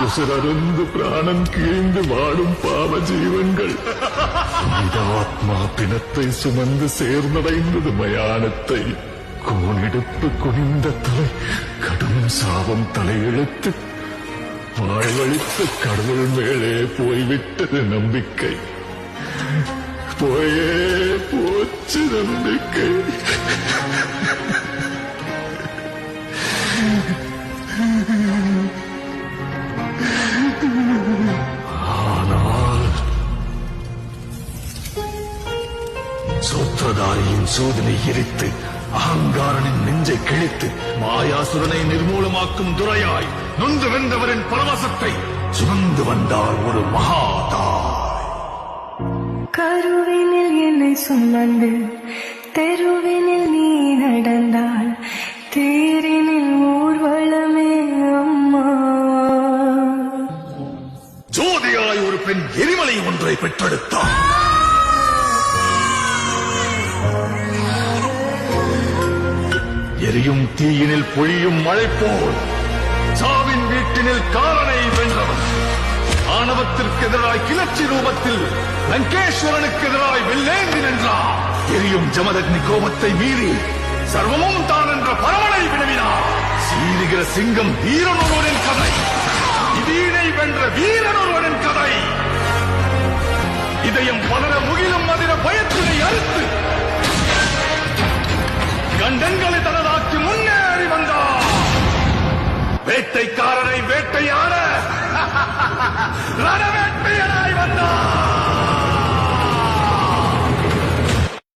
உசுரருந்து பிராணம் கீழ்ந்து வாடும் பாவ ஜீவன்கள் ஆத்மா பிணத்தை சுமந்து சேர்ந்தடைந்தது மயானத்தை. கோணிடுப்பு குனிந்த தலை கடும் சாபம் தலையெழுத்து வாழ்வழித்து கடவுள் மேலே போய்விட்டது நம்பிக்கை. போயே போச்சு நம்பிக்கை. ஆனால் சூத்திரதாரியின் சோதனை எரித்து அகங்காரனின் நெஞ்சை கிழித்து மாயாசுரனை நிர்மூலமாக்கும் துரையாய் நொந்து வென்றவரின் பரவசத்தை சுமந்து வந்தார் ஒரு மகாதாய். கருவினில் என்னை சுமந்து தெருவினில் நீ நடந்தால் தேரினில் ஊர்வலமே அம்மா. ஜோதியாய் ஒரு பெண் எரிமலை ஒன்றை பெற்றெடுத்தார். எரியும் தீயினில் பொழியும் மழை போல் சாவின் வீட்டினில் காலனை வென்றவன். ஆணவத்திற்கு எதிராய் கிளர்ச்சி ரூபத்தில் லங்கேஸ்வரனுக்கு எதிராய் வெள்ளேந்தி நின்றார். எரியும் ஜமதக்னி கோபத்தை மீறி சர்வமும் தான் என்ற பரவனை வினவினார். சீருகிற சிங்கம் வீரனொருவனின் கதை, இதீனை வென்ற வீரனொருவனின் கதை. இதயம் பலர முகிலும் மதிர பயத்தினை அறுத்து கண்டங்களை தனதாக்கி முன்னேறி வந்தார். வேட்டைக்காரரை வேட்டையாட ரணவேட்டையனாய் வந்தார்.